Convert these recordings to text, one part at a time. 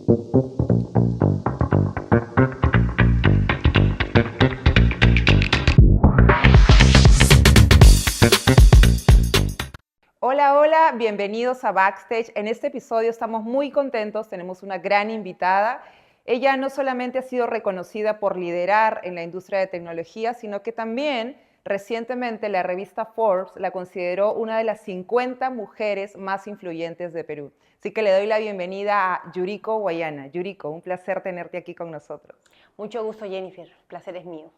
Hola, hola, bienvenidos a Backstage. En este episodio estamos muy contentos, tenemos una gran invitada. Ella no solamente ha sido reconocida por liderar en la industria de tecnología, sino que también recientemente la revista Forbes la consideró una de las 50 mujeres más influyentes de Perú. Así que le doy la bienvenida a Yuriko Guayana. Yuriko, un placer tenerte aquí con nosotros. Mucho gusto, Jennifer. El placer es mío.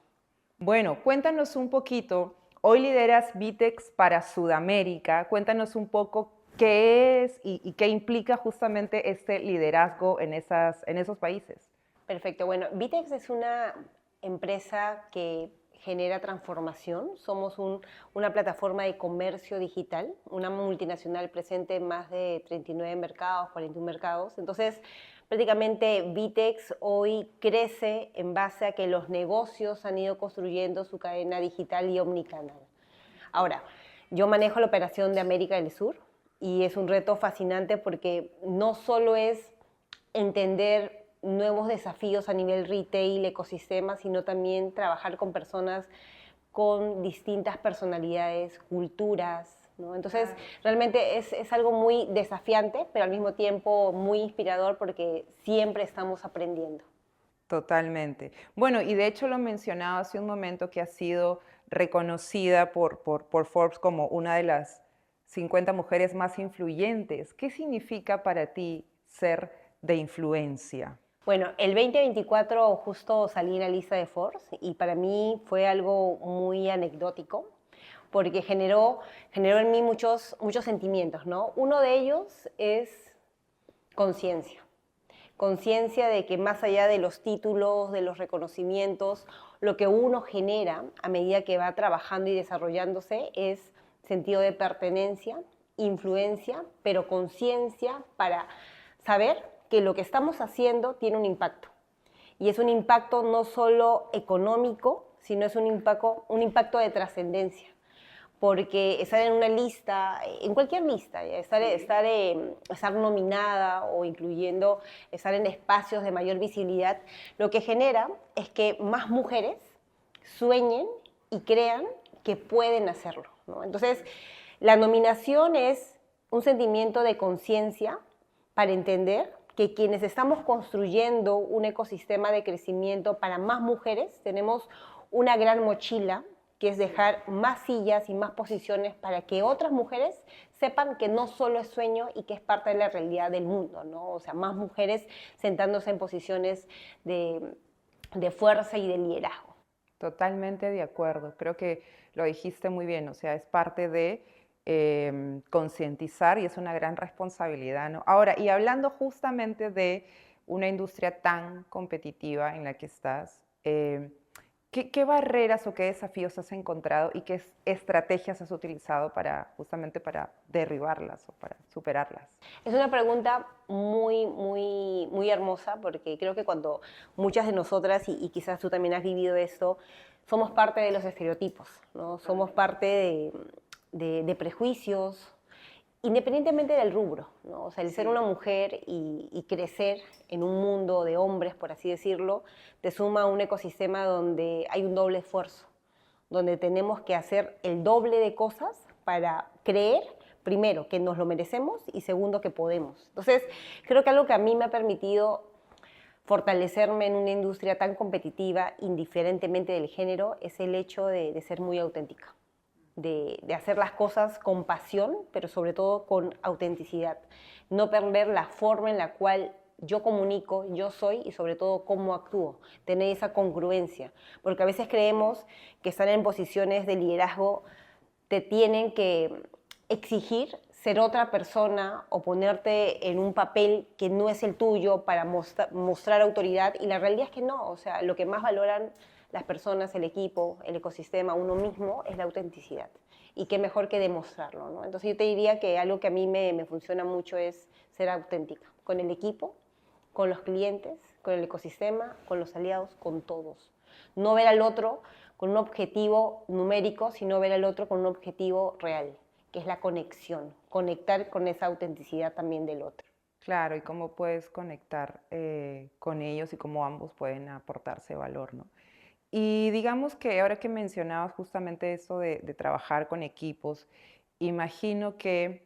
Bueno, cuéntanos un poquito. Hoy lideras Vitex para Sudamérica. Cuéntanos un poco qué es y qué implica justamente este liderazgo en esos países. Perfecto. Bueno, Vitex es una empresa que genera transformación. Somos una plataforma de comercio digital, una multinacional presente en más de 39 mercados, 41 mercados. Entonces, prácticamente Vitex hoy crece en base a que los negocios han ido construyendo su cadena digital y omnicanal. Ahora, yo manejo la operación de América del Sur y es un reto fascinante porque no solo es entender nuevos desafíos a nivel retail, ecosistema, sino también trabajar con personas con distintas personalidades, culturas, ¿no? Entonces, realmente es algo muy desafiante, pero al mismo tiempo muy inspirador porque siempre estamos aprendiendo. Totalmente. Bueno, y de hecho lo mencionaba hace un momento que ha sido reconocida por Forbes como una de las 50 mujeres más influyentes. ¿Qué significa para ti ser de influencia? Bueno, el 2024 justo salí en la lista de Forbes y para mí fue algo muy anecdótico porque generó en mí muchos sentimientos, ¿no? Uno de ellos es conciencia. Conciencia de que más allá de los títulos, de los reconocimientos, lo que uno genera a medida que va trabajando y desarrollándose es sentido de pertenencia, influencia, pero conciencia para saber que lo que estamos haciendo tiene un impacto. Y es un impacto no solo económico, sino es un impacto de trascendencia. Porque estar en una lista, en cualquier lista, estar nominada o incluyendo estar en espacios de mayor visibilidad, lo que genera es que más mujeres sueñen y crean que pueden hacerlo, ¿no? Entonces, la nominación es un sentimiento de conciencia para entender que quienes estamos construyendo un ecosistema de crecimiento para más mujeres tenemos una gran mochila, que es dejar más sillas y más posiciones para que otras mujeres sepan que no solo es sueño y que es parte de la realidad del mundo, ¿no? O sea, más mujeres sentándose en posiciones de fuerza y de liderazgo. Totalmente de acuerdo. Creo que lo dijiste muy bien. O sea, es parte de concientizar y es una gran responsabilidad, ¿no? Ahora, y hablando justamente de una industria tan competitiva en la que estás, ¿qué barreras o qué desafíos has encontrado y qué estrategias has utilizado justamente para derribarlas o para superarlas? Es una pregunta muy hermosa porque creo que cuando muchas de nosotras, y quizás tú también has vivido esto, somos parte de los estereotipos, ¿no? Somos parte de prejuicios, independientemente del rubro, ¿no? O sea, el ser una mujer y crecer en un mundo de hombres, por así decirlo, te suma a un ecosistema donde hay un doble esfuerzo, donde tenemos que hacer el doble de cosas para creer, primero, que nos lo merecemos y segundo, que podemos. Entonces, creo que algo que a mí me ha permitido fortalecerme en una industria tan competitiva, indiferentemente del género, es el hecho de ser muy auténtica. De hacer las cosas con pasión, pero sobre todo con autenticidad. No perder la forma en la cual yo comunico, yo soy y sobre todo cómo actúo. Tener esa congruencia. Porque a veces creemos que estar en posiciones de liderazgo te tienen que exigir ser otra persona o ponerte en un papel que no es el tuyo para mostrar autoridad, y la realidad es que no. O sea, lo que más valoran las personas, el equipo, el ecosistema, uno mismo, es la autenticidad. Y qué mejor que demostrarlo, ¿no? Entonces yo te diría que algo que a mí me funciona mucho es ser auténtica, con el equipo, con los clientes, con el ecosistema, con los aliados, con todos. No ver al otro con un objetivo numérico, sino ver al otro con un objetivo real, que es la conexión, conectar con esa autenticidad también del otro. Claro, y cómo puedes conectar con ellos y cómo ambos pueden aportarse valor, ¿no? Y digamos que ahora que mencionabas justamente eso de trabajar con equipos, imagino que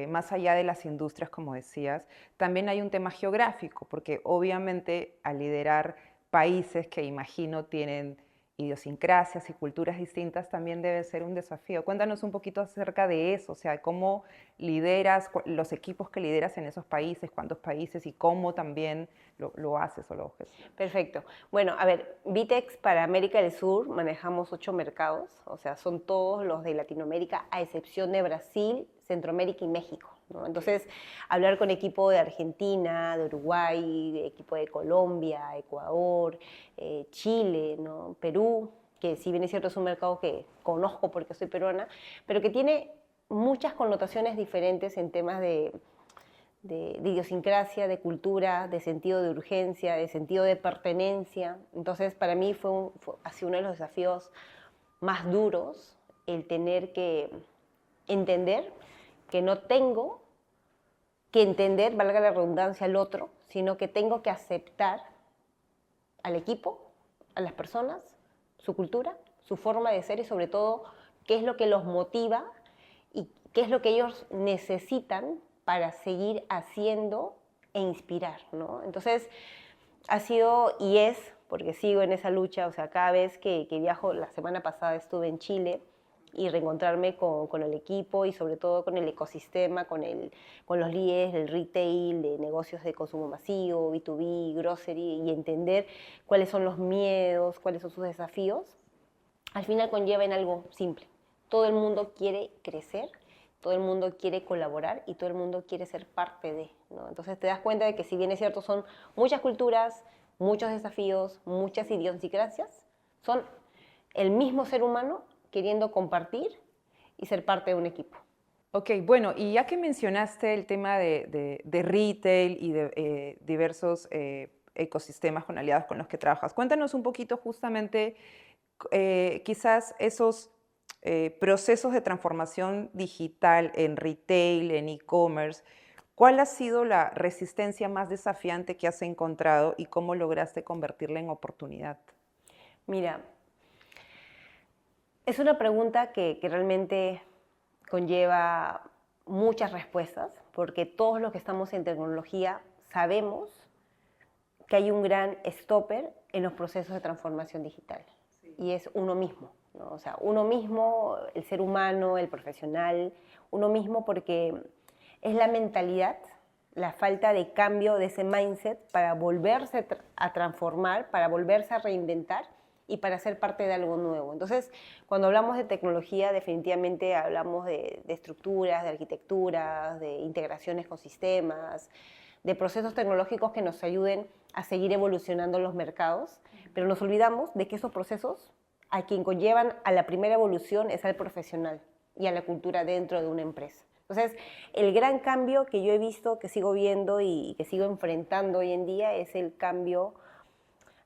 más allá de las industrias, como decías, también hay un tema geográfico, porque obviamente al liderar países que imagino tienen idiosincrasias y culturas distintas, también debe ser un desafío. Cuéntanos un poquito acerca de eso, o sea, cómo lideras, los equipos que lideras en esos países, cuántos países y cómo también lo haces o lo gestionas. Perfecto. Bueno, a ver, Vitex para América del Sur manejamos 8 mercados, o sea, son todos los de Latinoamérica, a excepción de Brasil, Centroamérica y México, ¿no? Entonces, hablar con equipo de Argentina, de Uruguay, de equipo de Colombia, Ecuador, Chile, ¿no? Perú, que si bien es cierto es un mercado que conozco porque soy peruana, pero que tiene muchas connotaciones diferentes en temas de idiosincrasia, de cultura, de sentido de urgencia, de sentido de pertenencia. Entonces, para mí ha sido uno de los desafíos más duros el tener que entender que no tengo que entender, valga la redundancia, al otro, sino que tengo que aceptar al equipo, a las personas, su cultura, su forma de ser y sobre todo qué es lo que los motiva y qué es lo que ellos necesitan para seguir haciendo e inspirar, ¿no? Entonces, ha sido y es, porque sigo en esa lucha, o sea, cada vez que viajo, la semana pasada estuve en Chile y reencontrarme con el equipo y sobre todo con el ecosistema, con los líderes del retail, de negocios de consumo masivo, B2B, grocery, y entender cuáles son los miedos, cuáles son sus desafíos, al final conlleva en algo simple. Todo el mundo quiere crecer, todo el mundo quiere colaborar y todo el mundo quiere ser parte de, ¿no? Entonces te das cuenta de que si bien es cierto son muchas culturas, muchos desafíos, muchas idiosincrasias, son el mismo ser humano queriendo compartir y ser parte de un equipo. Ok, bueno, y ya que mencionaste el tema de retail y de diversos ecosistemas con aliados con los que trabajas, cuéntanos un poquito justamente quizás esos procesos de transformación digital en retail, en e-commerce. ¿Cuál ha sido la resistencia más desafiante que has encontrado y cómo lograste convertirla en oportunidad? Mira, es una pregunta que realmente conlleva muchas respuestas, porque todos los que estamos en tecnología sabemos que hay un gran stopper en los procesos de transformación digital, sí, y es uno mismo, ¿no? O sea, uno mismo, el ser humano, el profesional, uno mismo, porque es la mentalidad, la falta de cambio de ese mindset para volverse a transformar, para volverse a reinventar y para ser parte de algo nuevo. Entonces, cuando hablamos de tecnología, definitivamente hablamos de estructuras, de arquitecturas, de integraciones con sistemas, de procesos tecnológicos que nos ayuden a seguir evolucionando los mercados, pero nos olvidamos de que esos procesos a quien conllevan a la primera evolución es al profesional y a la cultura dentro de una empresa. Entonces, el gran cambio que yo he visto, que sigo viendo y que sigo enfrentando hoy en día es el cambio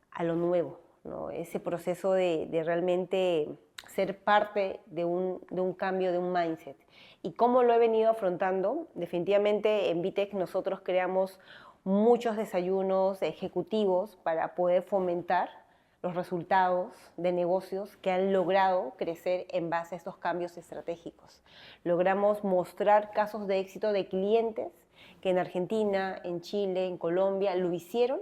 a lo nuevo, ¿no? Ese proceso de realmente ser parte de un cambio, de un mindset. ¿Y cómo lo he venido afrontando? Definitivamente en Vitex nosotros creamos muchos desayunos ejecutivos para poder fomentar los resultados de negocios que han logrado crecer en base a estos cambios estratégicos. Logramos mostrar casos de éxito de clientes que en Argentina, en Chile, en Colombia lo hicieron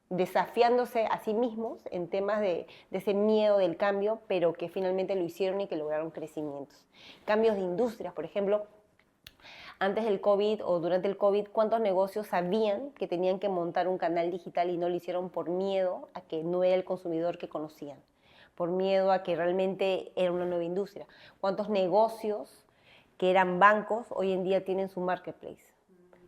desafiándose a sí mismos en temas de ese miedo del cambio, pero que finalmente lo hicieron y que lograron crecimientos. Cambios de industrias, por ejemplo, antes del COVID o durante el COVID, ¿cuántos negocios sabían que tenían que montar un canal digital y no lo hicieron por miedo a que no era el consumidor que conocían? Por miedo a que realmente era una nueva industria. ¿Cuántos negocios que eran bancos hoy en día tienen su marketplace?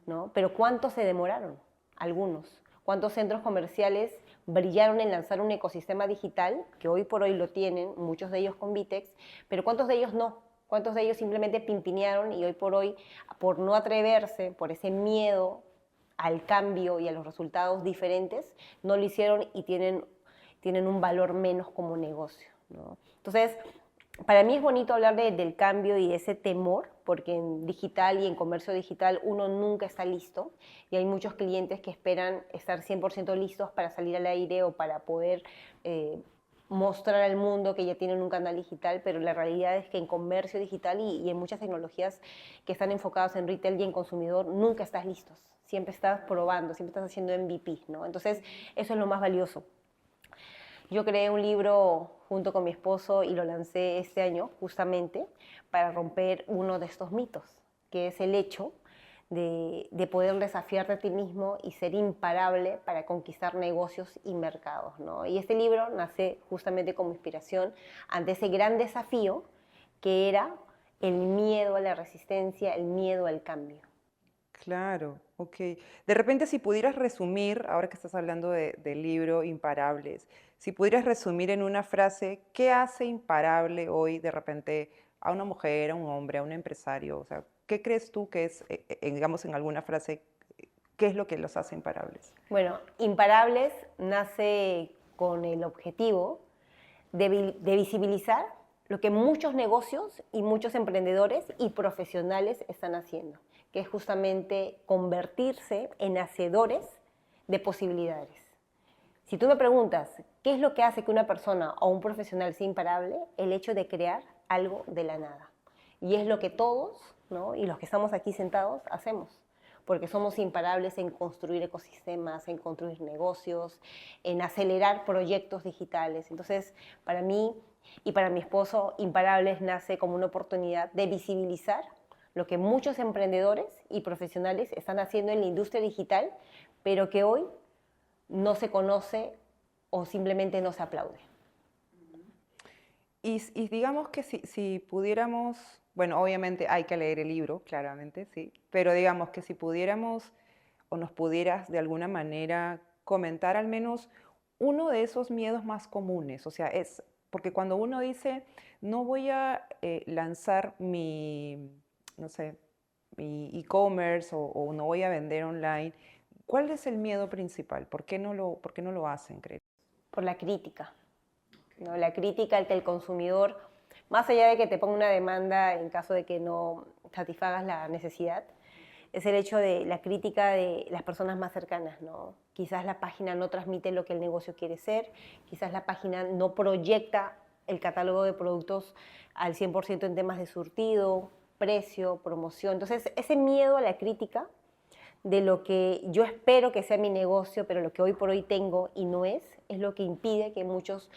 ¿No? Pero ¿cuántos se demoraron? Algunos. ¿Cuántos centros comerciales brillaron en lanzar un ecosistema digital, que hoy por hoy lo tienen, muchos de ellos con Vitex, pero cuántos de ellos no? ¿Cuántos de ellos simplemente pimpinearon y hoy, por no atreverse, por ese miedo al cambio y a los resultados diferentes, no lo hicieron y tienen un valor menos como negocio, ¿no? Entonces, para mí es bonito hablar del cambio y de ese temor, porque en digital y en comercio digital uno nunca está listo y hay muchos clientes que esperan estar 100% listos para salir al aire o para poder mostrar al mundo que ya tienen un canal digital, pero la realidad es que en comercio digital y en muchas tecnologías que están enfocadas en retail y en consumidor, nunca estás listos. Siempre estás probando, siempre estás haciendo MVP, ¿no? Entonces, eso es lo más valioso. Yo creé un libro junto con mi esposo y lo lancé este año justamente para romper uno de estos mitos, que es el hecho de poder desafiarte a ti mismo y ser imparable para conquistar negocios y mercados, ¿no? Y este libro nace justamente como inspiración ante ese gran desafío que era el miedo a la resistencia, el miedo al cambio. Claro, ok. De repente, si pudieras resumir, ahora que estás hablando del libro Imparables, si pudieras resumir en una frase, ¿qué hace imparable hoy de repente a una mujer, a un hombre, a un empresario? O sea, ¿qué crees tú que es, digamos, en alguna frase, qué es lo que los hace imparables? Bueno, Imparables nace con el objetivo de visibilizar lo que muchos negocios y muchos emprendedores y profesionales están haciendo, que es justamente convertirse en hacedores de posibilidades. Si tú me preguntas, ¿qué es lo que hace que una persona o un profesional sea imparable? El hecho de crear algo de la nada. Y es lo que todos, ¿no? Y los que estamos aquí sentados hacemos, porque somos imparables en construir ecosistemas, en construir negocios, en acelerar proyectos digitales. Entonces, para mí y para mi esposo, Imparables nace como una oportunidad de visibilizar lo que muchos emprendedores y profesionales están haciendo en la industria digital, pero que hoy no se conoce o simplemente no se aplaude. Y digamos que si pudiéramos, bueno, obviamente hay que leer el libro, claramente, sí, pero digamos que si pudiéramos o nos pudieras de alguna manera comentar al menos uno de esos miedos más comunes, o sea, es porque cuando uno dice, no voy a lanzar mi, no sé, mi e-commerce o no voy a vender online, ¿cuál es el miedo principal? ¿Por qué no lo hacen, crees? Por la crítica, ¿no? La crítica al que el consumidor, más allá de que te ponga una demanda en caso de que no satisfagas la necesidad, es el hecho de la crítica de las personas más cercanas, ¿no? Quizás la página no transmite lo que el negocio quiere ser, quizás la página no proyecta el catálogo de productos al 100% en temas de surtido, precio, promoción. Entonces, ese miedo a la crítica de lo que yo espero que sea mi negocio, pero lo que hoy por hoy tengo y no es lo que impide que muchos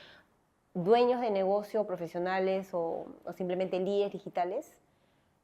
dueños de negocio, profesionales o simplemente líderes digitales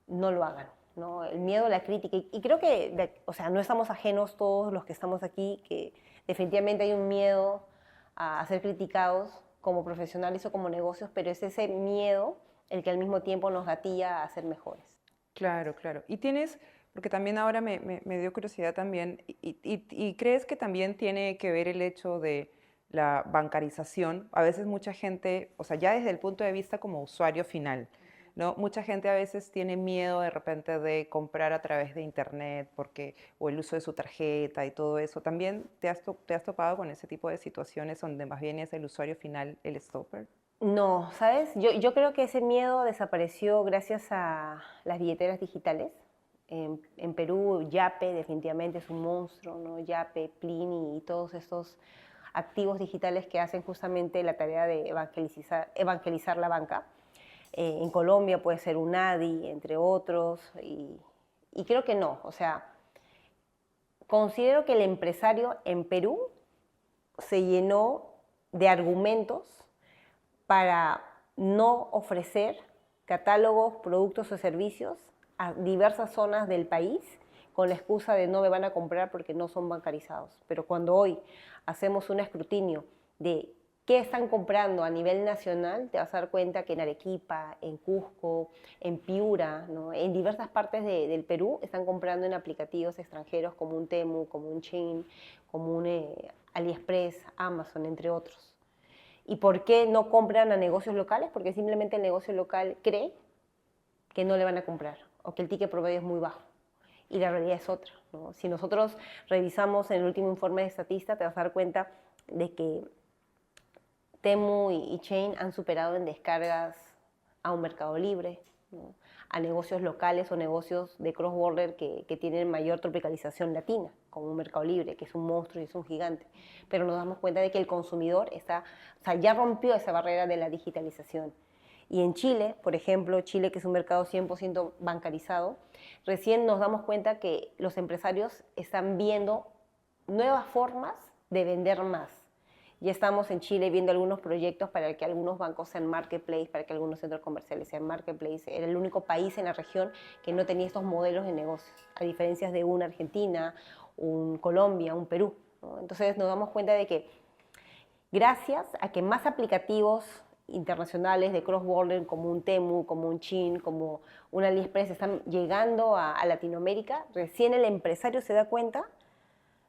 no lo hagan, ¿no? El miedo a la crítica. Y creo que, o sea, no estamos ajenos todos los que estamos aquí, que definitivamente hay un miedo a ser criticados como profesionales o como negocios, pero es ese miedo el que al mismo tiempo nos gatilla a ser mejores. Claro, claro. Y tienes, porque también ahora me dio curiosidad también, y crees que también tiene que ver el hecho de la bancarización. A veces mucha gente, o sea, ya desde el punto de vista como usuario final, ¿no? Mucha gente a veces tiene miedo de repente de comprar a través de internet porque, o el uso de su tarjeta y todo eso. ¿También te has topado con ese tipo de situaciones donde más bien es el usuario final el stopper? No, ¿sabes? Yo creo que ese miedo desapareció gracias a las billeteras digitales. En Perú, Yape definitivamente es un monstruo, ¿no? Yape, Plini y todos estos activos digitales que hacen justamente la tarea de evangelizar la banca. En Colombia puede ser Unadi, entre otros, y creo que no. O sea, considero que el empresario en Perú se llenó de argumentos para no ofrecer catálogos, productos o servicios a diversas zonas del país con la excusa de no me van a comprar porque no son bancarizados. Pero cuando hoy hacemos un escrutinio de qué están comprando a nivel nacional, te vas a dar cuenta que en Arequipa, en Cusco, en Piura, ¿no? En diversas partes del Perú están comprando en aplicativos extranjeros como un Temu, como un Shein, como un AliExpress, Amazon, entre otros. ¿Y por qué no compran a negocios locales? Porque simplemente el negocio local cree que no le van a comprar o que el ticket promedio es muy bajo. Y la realidad es otra, ¿no? Si nosotros revisamos en el último informe de Statista, te vas a dar cuenta de que Temu y Chain han superado en descargas a un Mercado Libre, ¿no? A negocios locales o negocios de cross-border que tienen mayor tropicalización latina, como un Mercado Libre, que es un monstruo y es un gigante. Pero nos damos cuenta de que el consumidor ya rompió esa barrera de la digitalización. Y en Chile, por ejemplo, Chile, que es un mercado 100% bancarizado, recién nos damos cuenta que los empresarios están viendo nuevas formas de vender más. Ya estamos en Chile viendo algunos proyectos para que algunos bancos sean marketplace, para que algunos centros comerciales sean marketplace. Era el único país en la región que no tenía estos modelos de negocios, a diferencia de una Argentina, un Colombia, un Perú, ¿no? Entonces nos damos cuenta de que gracias a que más aplicativos internacionales de cross-border como un Temu, como un Shein, como un AliExpress están llegando a Latinoamérica, recién el empresario se da cuenta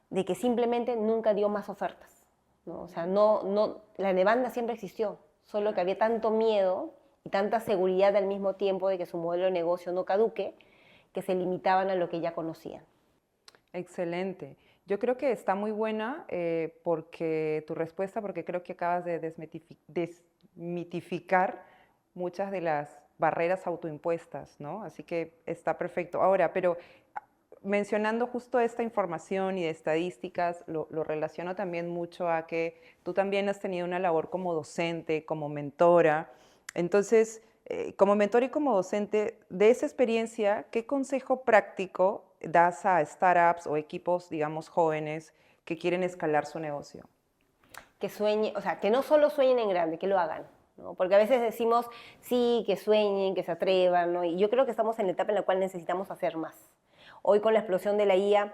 de que simplemente nunca dio más ofertas, ¿no? O sea, la demanda siempre existió, solo que había tanto miedo y tanta seguridad al mismo tiempo de que su modelo de negocio no caduque, que se limitaban a lo que ya conocían. Excelente. Yo creo que está muy buena porque tu respuesta, porque creo que acabas de desmitificar muchas de las barreras autoimpuestas, ¿no? Así que está perfecto. Ahora, pero mencionando justo esta información y de estadísticas, lo relaciono también mucho a que tú también has tenido una labor como docente, como mentora. Entonces, como mentor y como docente, de esa experiencia, ¿qué consejo práctico das a startups o equipos, digamos, jóvenes que quieren escalar su negocio? Que sueñen, o sea, que no solo sueñen en grande, que lo hagan, ¿no? Porque a veces decimos, sí, que sueñen, que se atrevan, ¿no? Y yo creo que estamos en la etapa en la cual necesitamos hacer más. Hoy con la explosión de la IA,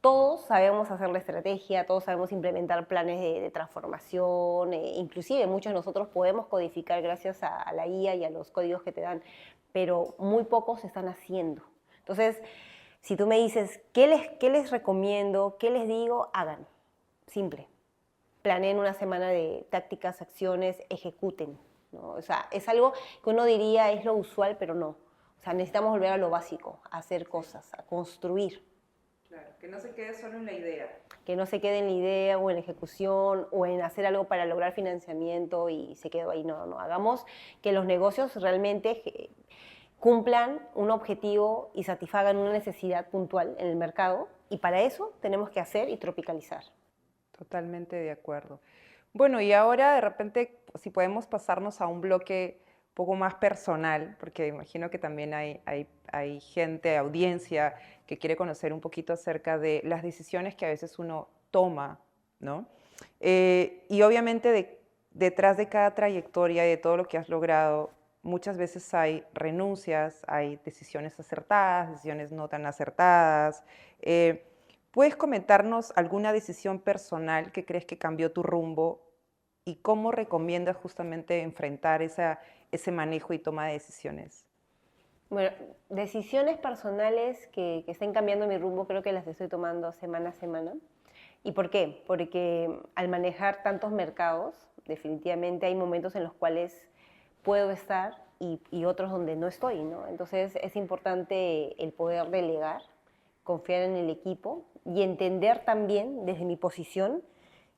todos sabemos hacer la estrategia, todos sabemos implementar planes de transformación, inclusive muchos de nosotros podemos codificar gracias a la IA y a los códigos que te dan, pero muy pocos están haciendo. Entonces, si tú me dices, qué les recomiendo? ¿Qué les digo? Hagan. Simple. Planeen una semana de tácticas, acciones, ejecuten, ¿no? O sea, es algo que uno diría es lo usual, pero no. O sea, necesitamos volver a lo básico, a hacer cosas, a construir. Claro, que no se quede solo en la idea. Que no se quede en la idea o en la ejecución o en hacer algo para lograr financiamiento y se quedó ahí. No, no, hagamos que los negocios realmente cumplan un objetivo y satisfagan una necesidad puntual en el mercado, y para eso tenemos que hacer y tropicalizar. Totalmente de acuerdo. Bueno, y ahora de repente, si podemos pasarnos a un bloque un poco más personal, porque imagino que también hay gente, audiencia, que quiere conocer un poquito acerca de las decisiones que a veces uno toma, ¿no? Y obviamente detrás de cada trayectoria y de todo lo que has logrado, muchas veces hay renuncias, hay decisiones acertadas, decisiones no tan acertadas. ¿Puedes comentarnos alguna decisión personal que crees que cambió tu rumbo y cómo recomiendas justamente enfrentar ese manejo y toma de decisiones? Bueno, decisiones personales que estén cambiando mi rumbo, creo que las estoy tomando semana a semana. ¿Y por qué? Porque al manejar tantos mercados, definitivamente hay momentos en los cuales puedo estar y otros donde no estoy, ¿no? Entonces es importante el poder delegar, confiar en el equipo y entender también desde mi posición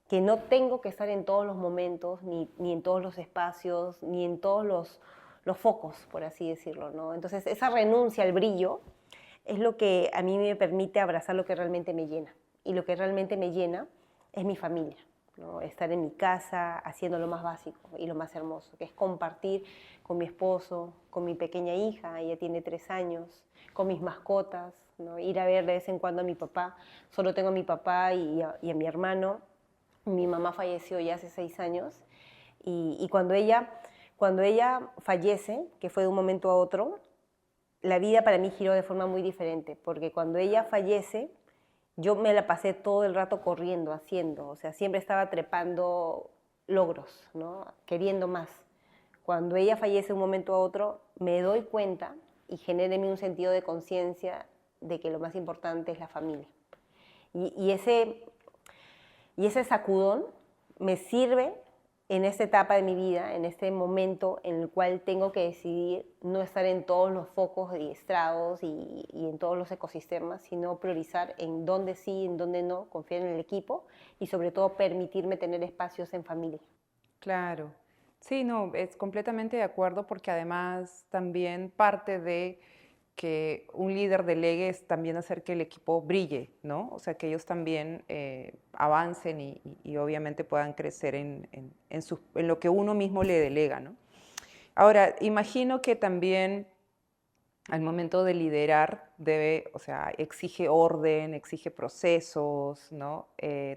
que no tengo que estar en todos los momentos, ni en todos los espacios, ni en todos los focos, por así decirlo, ¿no? Entonces esa renuncia al brillo es lo que a mí me permite abrazar lo que realmente me llena. Y lo que realmente me llena es mi familia, ¿no? Estar en mi casa haciendo lo más básico y lo más hermoso, que es compartir con mi esposo, con mi pequeña hija, ella tiene 3 años, con mis mascotas, ¿no? Ir a ver de vez en cuando a mi papá. Solo tengo a mi papá y a mi hermano. Mi mamá falleció ya hace 6 años y cuando ella fallece, que fue de un momento a otro, la vida para mí giró de forma muy diferente, porque cuando ella fallece, yo me la pasé todo el rato corriendo, haciendo, o sea, siempre estaba trepando logros, ¿no? Queriendo más. Cuando ella fallece de un momento a otro, me doy cuenta y genera en mí un sentido de conciencia de que lo más importante es la familia. Y ese sacudón me sirve en esta etapa de mi vida, en este momento en el cual tengo que decidir no estar en todos los focos diestrados y en todos los ecosistemas, sino priorizar en dónde sí, en dónde no, confiar en el equipo y sobre todo permitirme tener espacios en familia. Claro. Sí, no, es completamente de acuerdo porque además también parte de que un líder delegue es también hacer que el equipo brille, ¿no? O sea, que ellos también avancen y obviamente puedan crecer en lo que uno mismo le delega, ¿no? Ahora, imagino que también al momento de liderar debe, o sea, exige orden, exige procesos, ¿no?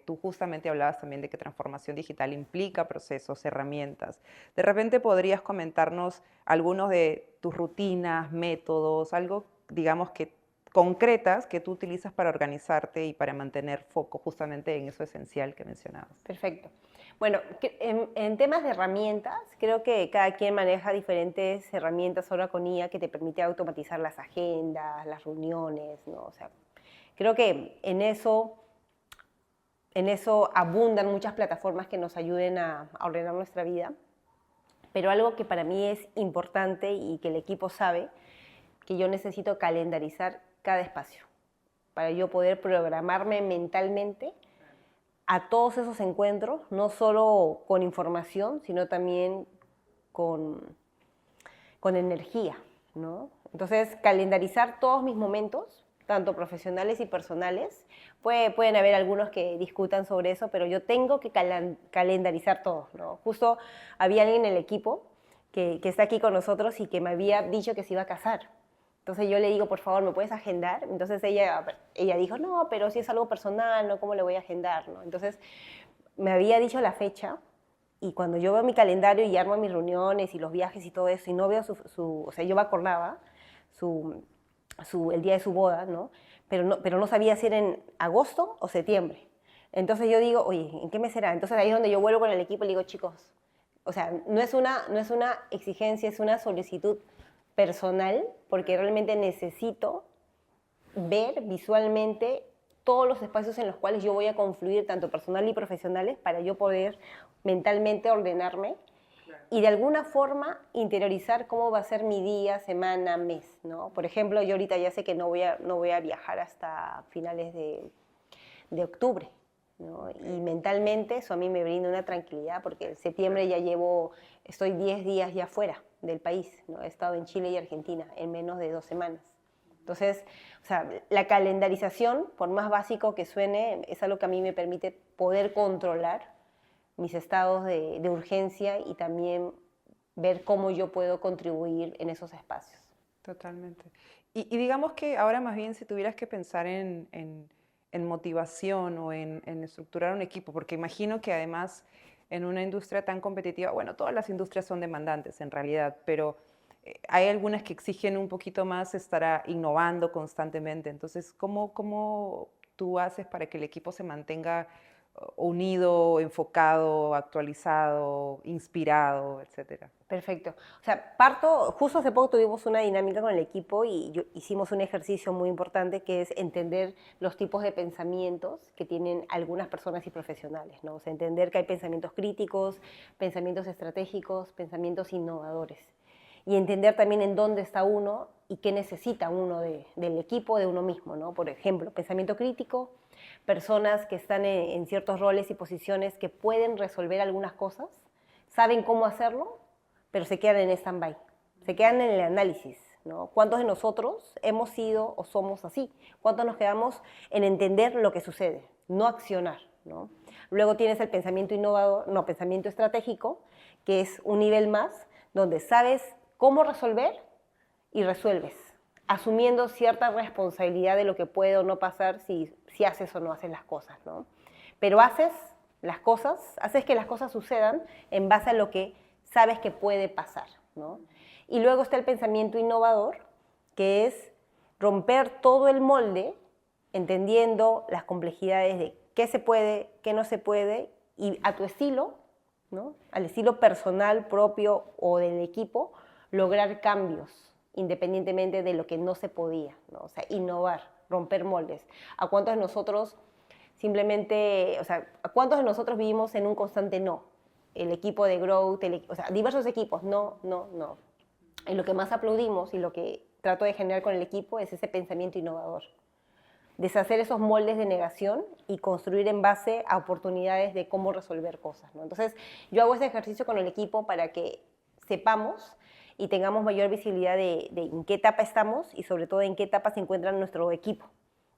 Tú justamente hablabas también de que transformación digital implica procesos, herramientas. De repente podrías comentarnos algunos de tus rutinas, métodos, algo, digamos, que concretas que tú utilizas para organizarte y para mantener foco justamente en eso esencial que mencionabas. Perfecto. Bueno, en temas de herramientas, creo que cada quien maneja diferentes herramientas ahora con IA que te permite automatizar las agendas, las reuniones, ¿no? O sea, creo que en eso abundan muchas plataformas que nos ayuden a ordenar nuestra vida. Pero algo que para mí es importante y que el equipo sabe, que yo necesito calendarizar cada espacio para yo poder programarme mentalmente a todos esos encuentros, no solo con información, sino también con, con energía, ¿no? Entonces, calendarizar todos mis momentos, tanto profesionales y personales. Pueden haber algunos que discutan sobre eso, pero yo tengo que calendarizar todo, ¿no? Justo había alguien en el equipo que está aquí con nosotros y que me había dicho que se iba a casar. Entonces yo le digo, por favor, ¿me puedes agendar? Entonces ella dijo, no, pero si es algo personal, ¿no? ¿Cómo le voy a agendar? ¿No? Entonces me había dicho la fecha y cuando yo veo mi calendario y armo mis reuniones y los viajes y todo eso y no veo o sea, yo me acordaba su, el día de su boda, ¿no? Pero no sabía si era en agosto o septiembre. Entonces yo digo, oye, ¿en qué mes será? Entonces ahí es donde yo vuelvo con el equipo y le digo, chicos, o sea, no es una exigencia, es una solicitud personal, porque realmente necesito ver visualmente todos los espacios en los cuales yo voy a confluir, tanto personal y profesionales, para yo poder mentalmente ordenarme y de alguna forma interiorizar cómo va a ser mi día, semana, mes, ¿no? Por ejemplo, yo ahorita ya sé que no voy a viajar hasta finales de octubre, ¿no? Y mentalmente eso a mí me brinda una tranquilidad porque en septiembre estoy 10 días ya fuera del país, ¿no? He estado en Chile y Argentina en menos de 2 semanas. Entonces, o sea, la calendarización, por más básico que suene, es algo que a mí me permite poder controlar mis estados de urgencia y también ver cómo yo puedo contribuir en esos espacios. Totalmente. Y digamos que ahora más bien si tuvieras que pensar en motivación o en estructurar un equipo, porque imagino que además en una industria tan competitiva, bueno, todas las industrias son demandantes en realidad, pero hay algunas que exigen un poquito más estar innovando constantemente. Entonces, ¿cómo tú haces para que el equipo se mantenga unido, enfocado, actualizado, inspirado, etcétera? Perfecto. O sea, justo hace poco tuvimos una dinámica con el equipo y hicimos un ejercicio muy importante que es entender los tipos de pensamientos que tienen algunas personas y profesionales, ¿no? O sea, entender que hay pensamientos críticos, pensamientos estratégicos, pensamientos innovadores. Y entender también en dónde está uno y qué necesita uno del equipo, de uno mismo, ¿no? Por ejemplo, pensamiento crítico, personas que están en ciertos roles y posiciones que pueden resolver algunas cosas, saben cómo hacerlo, pero se quedan en stand-by, se quedan en el análisis, ¿no? ¿Cuántos de nosotros hemos sido o somos así? ¿Cuántos nos quedamos en entender lo que sucede, no accionar, ¿no? Luego tienes el pensamiento innovador, no, pensamiento estratégico, que es un nivel más, donde sabes cómo resolver y resuelves, asumiendo cierta responsabilidad de lo que puede o no pasar si haces o no haces las cosas, ¿no? Pero haces que las cosas sucedan en base a lo que sabes que puede pasar, ¿no? Y luego está el pensamiento innovador, que es romper todo el molde, entendiendo las complejidades de qué se puede, qué no se puede, y a tu estilo, ¿no? Al estilo personal propio o del equipo, lograr cambios, independientemente de lo que no se podía, ¿no? O sea, innovar, romper moldes. ¿A cuántos de nosotros simplemente, o sea, a cuántos de nosotros vivimos en un constante no? El equipo de growth, o sea, diversos equipos, no, no, no. Y lo que más aplaudimos y lo que trato de generar con el equipo es ese pensamiento innovador. deshacer esos moldes de negación y construir en base a oportunidades de cómo resolver cosas, ¿no? Entonces, yo hago ese ejercicio con el equipo para que sepamos y tengamos mayor visibilidad de en qué etapa estamos y sobre todo en qué etapa se encuentra nuestro equipo.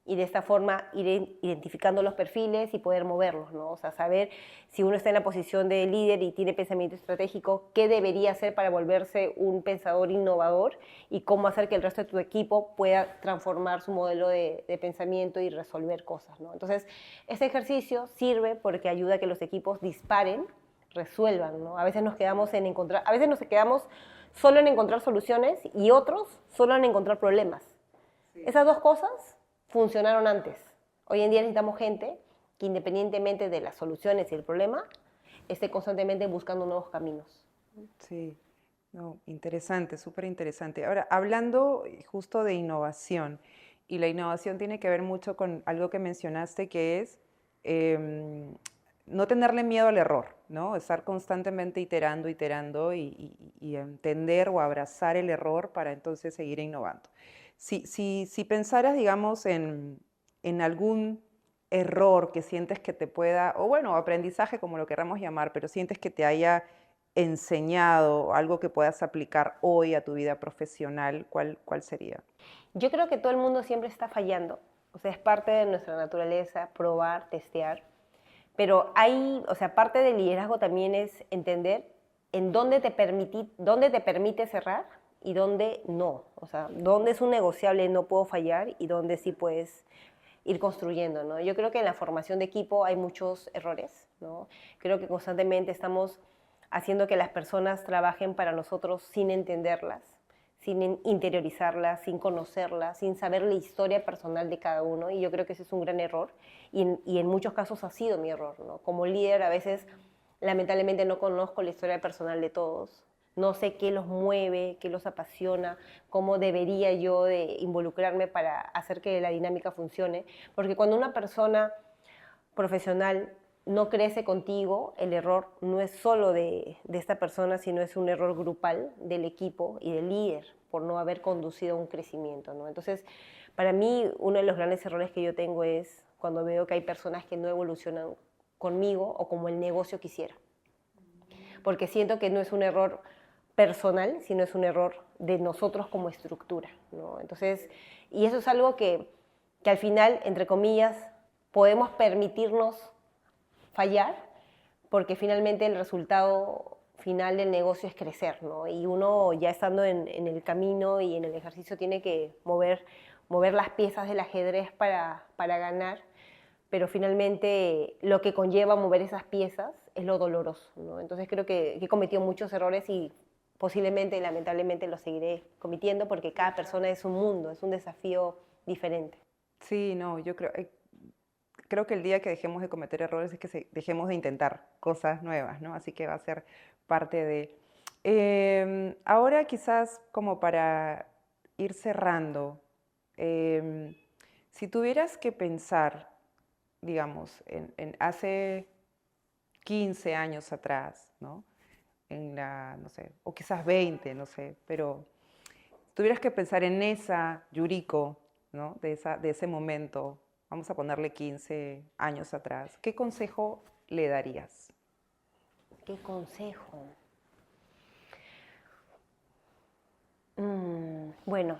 Y de esta forma ir identificando los perfiles y poder moverlos, ¿no? O sea, saber si uno está en la posición de líder y tiene pensamiento estratégico, qué debería hacer para volverse un pensador innovador y cómo hacer que el resto de tu equipo pueda transformar su modelo de pensamiento y resolver cosas, ¿no? Entonces, este ejercicio sirve porque ayuda a que los equipos disparen, resuelvan, ¿no? A veces nos quedamos solo en encontrar soluciones y otros solo en encontrar problemas. Sí. Esas dos cosas funcionaron antes. Hoy en día necesitamos gente que independientemente de las soluciones y el problema, esté constantemente buscando nuevos caminos. Sí, no, interesante, súper interesante. Ahora, hablando justo de innovación, y la innovación tiene que ver mucho con algo que mencionaste, que es no tenerle miedo al error, ¿no? Estar constantemente iterando y entender o abrazar el error para entonces seguir innovando. Si pensaras, digamos, en algún error que sientes que te pueda, o bueno, aprendizaje como lo queramos llamar, pero sientes que te haya enseñado algo que puedas aplicar hoy a tu vida profesional, ¿cuál sería? Yo creo que todo el mundo siempre está fallando. O sea, es parte de nuestra naturaleza probar, testear. Pero o sea, parte del liderazgo también es entender en dónde te permite cerrar y dónde no. O sea, dónde es un negociable no puedo fallar y dónde sí puedes ir construyendo, ¿no? Yo creo que en la formación de equipo hay muchos errores, ¿no? Creo que constantemente estamos haciendo que las personas trabajen para nosotros sin entenderlas, sin interiorizarlas, sin conocerlas, sin saber la historia personal de cada uno, y yo creo que ese es un gran error, y en muchos casos ha sido mi error, ¿no? Como líder a veces lamentablemente no conozco la historia personal de todos, no sé qué los mueve, qué los apasiona, cómo debería yo de involucrarme para hacer que la dinámica funcione, porque cuando una persona profesional no crece contigo, el error no es solo de esta persona, sino es un error grupal del equipo y del líder por no haber conducido a un crecimiento, ¿no? Entonces, para mí, uno de los grandes errores que yo tengo es cuando veo que hay personas que no evolucionan conmigo o como el negocio quisiera. Porque siento que no es un error personal, sino es un error de nosotros como estructura, ¿no? Entonces, y eso es algo que al final, entre comillas, podemos permitirnos fallar, porque finalmente el resultado final del negocio es crecer, ¿no? Y uno ya estando en el camino y en el ejercicio tiene que mover las piezas del ajedrez para ganar, pero finalmente lo que conlleva mover esas piezas es lo doloroso, ¿no? Entonces creo que he cometido muchos errores y posiblemente, lamentablemente, los seguiré cometiendo porque cada persona es un mundo, es un desafío diferente. Sí, no, yo creo que el día que dejemos de cometer errores es que dejemos de intentar cosas nuevas, ¿no? Así que va a ser parte de... ahora quizás como para ir cerrando, si tuvieras que pensar, digamos, en hace 15 años atrás, ¿no? No sé, o quizás 20, no sé, pero tuvieras que pensar en esa Yuriko, ¿no? De ese momento, vamos a ponerle 15 años atrás, ¿qué consejo le darías? ¿Qué consejo? Bueno,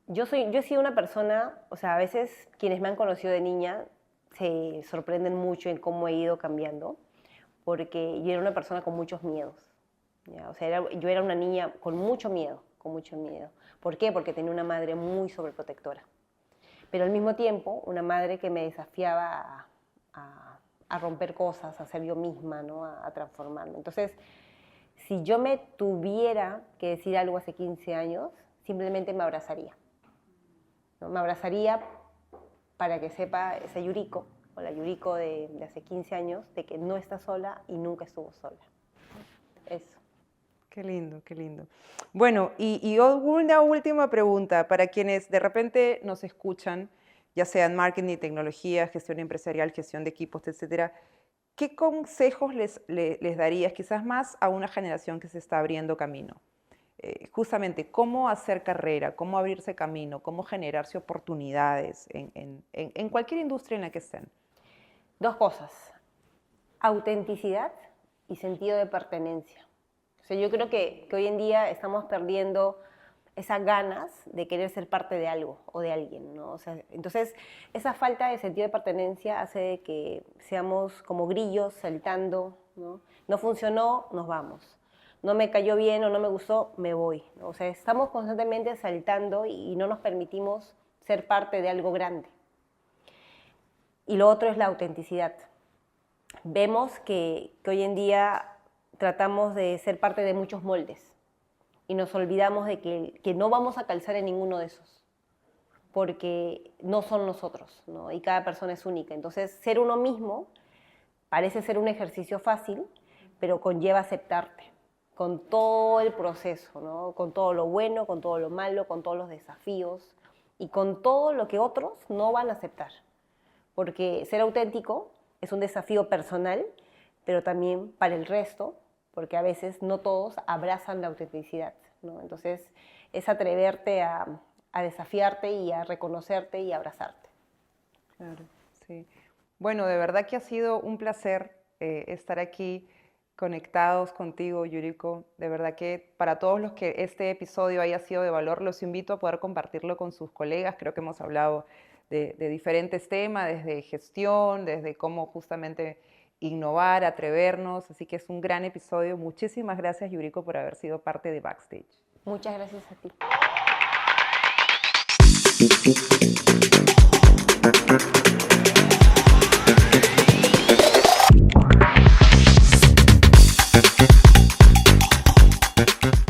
yo he sido una persona, o sea, a veces quienes me han conocido de niña se sorprenden mucho en cómo he ido cambiando, porque yo era una persona con muchos miedos, ¿ya? O sea, yo era una niña con mucho miedo, con mucho miedo. ¿Por qué? Porque tenía una madre muy sobreprotectora, pero al mismo tiempo una madre que me desafiaba a romper cosas, a ser yo misma, ¿no? A transformarme. Entonces, si yo me tuviera que decir algo hace 15 años, simplemente me abrazaría, ¿no? Me abrazaría para que sepa esa Yuriko, o la Yuriko de hace 15 años, de que no está sola y nunca estuvo sola. Eso. Qué lindo, qué lindo. Bueno, y una última pregunta para quienes de repente nos escuchan, ya sea en marketing, tecnología, gestión empresarial, gestión de equipos, etcétera. ¿Qué consejos les darías quizás más a una generación que se está abriendo camino? justamente cómo hacer carrera, cómo abrirse camino, cómo generarse oportunidades en cualquier industria en la que estén. Dos cosas, autenticidad y sentido de pertenencia. O sea, yo creo que hoy en día estamos perdiendo esas ganas de querer ser parte de algo o de alguien, ¿no? O sea, entonces, esa falta de sentido de pertenencia hace que seamos como grillos saltando, ¿no? No funcionó, nos vamos. No me cayó bien o no me gustó, me voy, ¿no? O sea, estamos constantemente saltando y no nos permitimos ser parte de algo grande. Y lo otro es la autenticidad. Vemos que hoy en día tratamos de ser parte de muchos moldes y nos olvidamos de que no vamos a calzar en ninguno de esos, porque no son nosotros, ¿no? Y cada persona es única. Entonces, ser uno mismo parece ser un ejercicio fácil, pero conlleva aceptarte con todo el proceso, ¿no? Con todo lo bueno, con todo lo malo, con todos los desafíos y con todo lo que otros no van a aceptar. Porque ser auténtico es un desafío personal, pero también para el resto, porque a veces no todos abrazan la autenticidad, ¿no? Entonces, es atreverte a desafiarte y a reconocerte y a abrazarte. Claro, sí. Bueno, de verdad que ha sido un placer estar aquí conectados contigo, Yuriko. De verdad que para todos los que este episodio haya sido de valor, los invito a poder compartirlo con sus colegas. Creo que hemos hablado de diferentes temas, desde gestión, desde cómo justamente innovar, atrevernos. Así que es un gran episodio. Muchísimas gracias, Yuriko, por haber sido parte de Backstage. Muchas gracias a ti.